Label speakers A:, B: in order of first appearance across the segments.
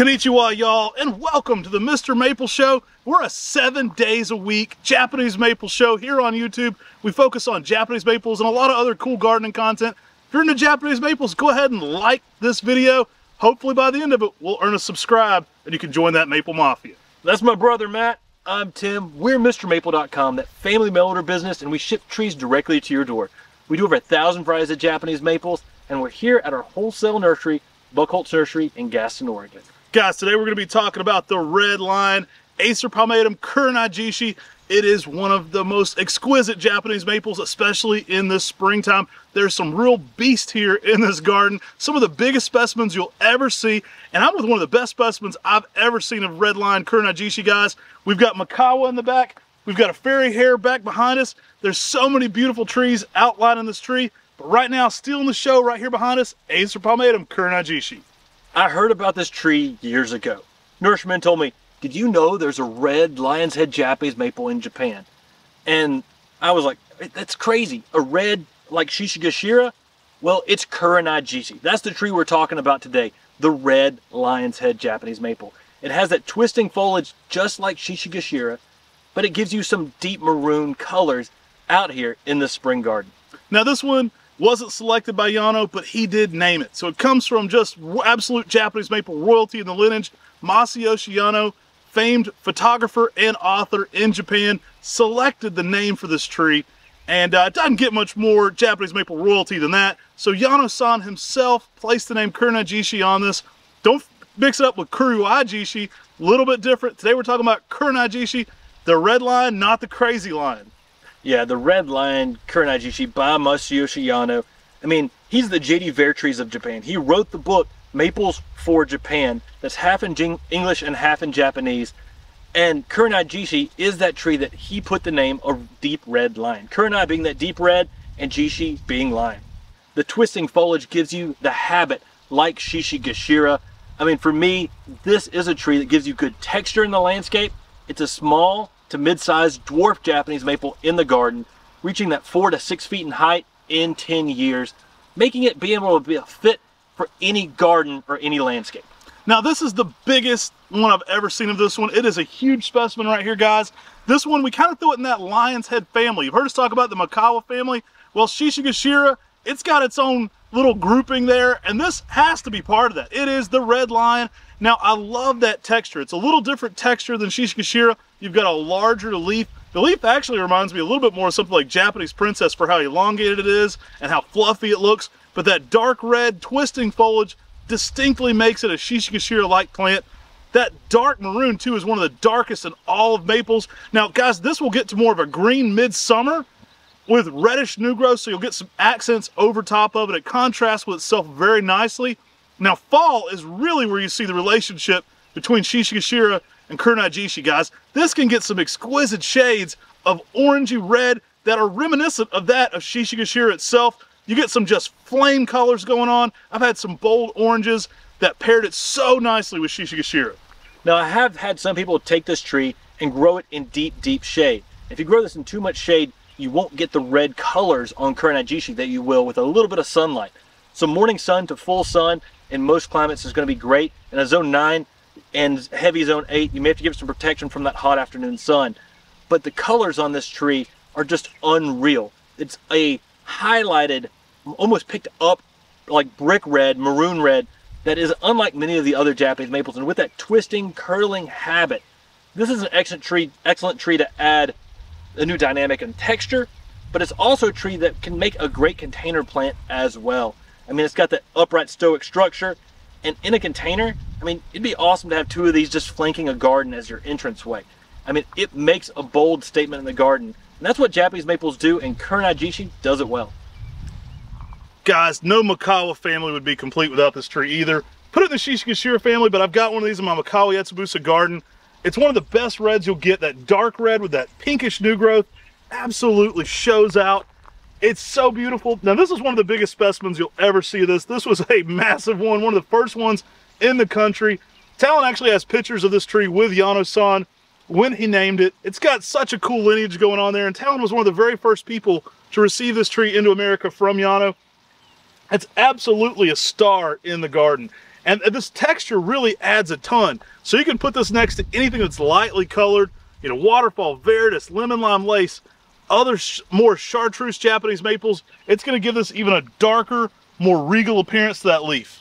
A: Konnichiwa, y'all, and welcome to the Mr. Maple Show. We're a 7 days a week Japanese maple show here on YouTube. We focus on Japanese maples and a lot of other cool gardening content. If you're into Japanese maples, go ahead and like this video. Hopefully by the end of it, we'll earn a subscribe and you can join that Maple Mafia.
B: That's my brother, Matt. I'm Tim. We're MrMaple.com, that family mail order business, and we ship trees directly to your door. We do over 1,000 varieties of Japanese maples, and we're here at our wholesale nursery, Buckholtz Nursery in Gaston, Oregon.
A: Guys, today we're going to be talking about the red line, Acer palmatum Kurenai jishi. It is one of the most exquisite Japanese maples, especially in this springtime. There's some real beast here in this garden. Some of the biggest specimens you'll ever see. And I'm with one of the best specimens I've ever seen of red line Kurenai jishi, guys. We've got Makawa in the back. We've got a fairy hair back behind us. There's so many beautiful trees outlining this tree. But right now, stealing the show right here behind us, Acer palmatum Kurenai jishi.
B: I heard about this tree years ago. Nurseryman told me, did you know there's a red lion's head Japanese maple in Japan? And I was like, that's crazy. A red like Shishigashira? Well, it's Kurenai jishi. That's the tree we're talking about today. The red lion's head Japanese maple. It has that twisting foliage just like Shishigashira, but it gives you some deep maroon colors out here in the spring garden.
A: Now this one wasn't selected by Yano, but he did name it. So it comes from just absolute Japanese maple royalty in the lineage. Masayoshi Yano, famed photographer and author in Japan, selected the name for this tree. And it doesn't get much more Japanese maple royalty than that. So Yano-san himself placed the name Kurenai jishi on this. Don't mix it up with Kurenai jishi, a little bit different. Today we're talking about Kurenai jishi, the red line, not the crazy line.
B: Yeah, the red line Kurenai jishi by Masayoshi Yano. I mean, he's the J.D. Vertrees of Japan. He wrote the book Maples for Japan that's half in English and half in Japanese. And Kurenai jishi is that tree that he put the name of deep red line. Kurenai being that deep red and jishi being lime. The twisting foliage gives you the habit like Shishigashira. I mean, for me, this is a tree that gives you good texture in the landscape. It's a small to mid-sized dwarf Japanese maple in the garden, reaching that 4 to 6 feet in height in 10 years, making it be able to be a fit for any garden or any landscape.
A: Now this is the biggest one I've ever seen of this one. It is a huge specimen right here, guys. This one, we kind of threw it in that lion's head family. You've heard us talk about the Makawa family. Well, Shishigashira, it's got its own little grouping there, and this has to be part of that. It is the red lion. Now, I love that texture. It's a little different texture than Shishigashira. You've got a larger leaf. The leaf actually reminds me a little bit more of something like Japanese Princess for how elongated it is and how fluffy it looks. But that dark red twisting foliage distinctly makes it a Shishigashira-like plant. That dark maroon, too, is one of the darkest in all of maples. Now, guys, this will get to more of a green midsummer with reddish new growth, so you'll get some accents over top of it. It contrasts with itself very nicely. Now, fall is really where you see the relationship between Shishigashira and Kurenai jishi, guys. This can get some exquisite shades of orangey red that are reminiscent of that of Shishigashira itself. You get some just flame colors going on. I've had some bold oranges that paired it so nicely with Shishigashira.
B: Now, I have had some people take this tree and grow it in deep, deep shade. If you grow this in too much shade, you won't get the red colors on Kurenai jishi that you will with a little bit of sunlight. So morning sun to full sun in most climates is going to be great. In a zone 9 and heavy zone 8, you may have to give it some protection from that hot afternoon sun. But the colors on this tree are just unreal. It's a highlighted, almost picked up like brick red, maroon red, that is unlike many of the other Japanese maples. And with that twisting, curling habit, this is an excellent tree to add a new dynamic and texture, but it's also a tree that can make a great container plant as well. I mean, it's got that upright stoic structure, and in a container, I mean, it'd be awesome to have 2 of these just flanking a garden as your entranceway. I mean, it makes a bold statement in the garden, and that's what Japanese maples do, and Kurenai jishi does it well.
A: Guys, no Makawa family would be complete without this tree either. Put it in the Shishigashira family, but I've got one of these in my Makawa Yatsubusa garden. It's one of the best reds you'll get. That dark red with that pinkish new growth absolutely shows out. It's so beautiful. Now, this is one of the biggest specimens you'll ever see of this. This was a massive one of the first ones in the country. Talon actually has pictures of this tree with Yano-san when he named it. It's got such a cool lineage going on there, and Talon was one of the very first people to receive this tree into America from Yano. It's absolutely a star in the garden. And this texture really adds a ton. So you can put this next to anything that's lightly colored, you know, Waterfall, Veritas, Lemon Lime Lace, other more chartreuse Japanese maples. It's going to give this even a darker, more regal appearance to that leaf.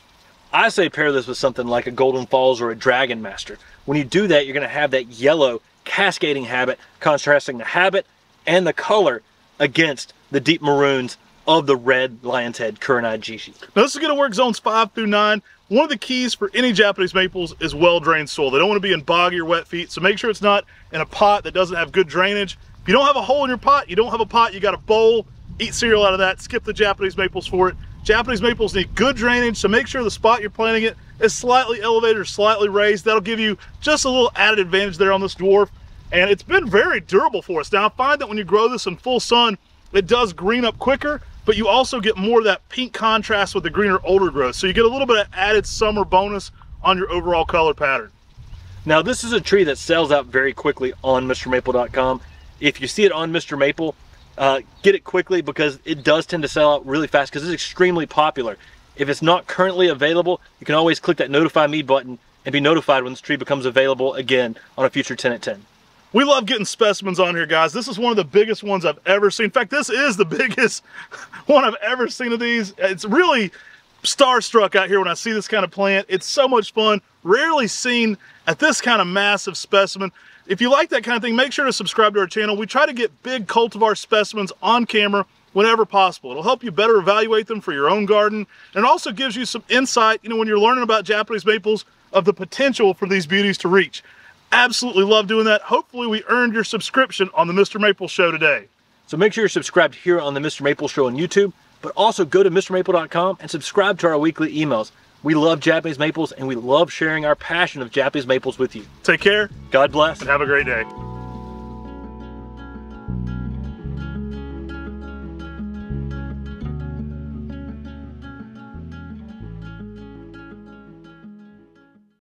B: I say pair this with something like a Golden Falls or a Dragon Master. When you do that, you're going to have that yellow cascading habit, contrasting the habit and the color against the deep maroons of the red Lion's Head Kurenai jishi.
A: Now this is going to work zones 5 through 9. One of the keys for any Japanese maples is well-drained soil. They don't want to be in boggy or wet feet, so make sure it's not in a pot that doesn't have good drainage. If you don't have a hole in your pot, you don't have a pot, you got a bowl, eat cereal out of that, skip the Japanese maples for it. Japanese maples need good drainage, so make sure the spot you're planting it is slightly elevated or slightly raised. That'll give you just a little added advantage there on this dwarf. And it's been very durable for us. Now I find that when you grow this in full sun, it does green up quicker, but you also get more of that pink contrast with the greener older growth. So you get a little bit of added summer bonus on your overall color pattern.
B: Now this is a tree that sells out very quickly on MrMaple.com. If you see it on Mr. Maple, get it quickly because it does tend to sell out really fast because it's extremely popular. If it's not currently available, you can always click that notify me button and be notified when this tree becomes available again on a future 10 at 10.
A: We love getting specimens on here, guys. This is one of the biggest ones I've ever seen. In fact, this is the biggest one I've ever seen of these. It's really starstruck out here when I see this kind of plant. It's so much fun. Rarely seen at this kind of massive specimen. If you like that kind of thing, make sure to subscribe to our channel. We try to get big cultivar specimens on camera whenever possible. It'll help you better evaluate them for your own garden. And it also gives you some insight, you know, when you're learning about Japanese maples, of the potential for these beauties to reach. Absolutely love doing that. Hopefully we earned your subscription on the Mr. Maple Show today.
B: So make sure you're subscribed here on the Mr. Maple Show on YouTube, but also go to MrMaple.com and subscribe to our weekly emails. We love Japanese maples and we love sharing our passion of Japanese maples with you.
A: Take care.
B: God bless.
A: And have a great day.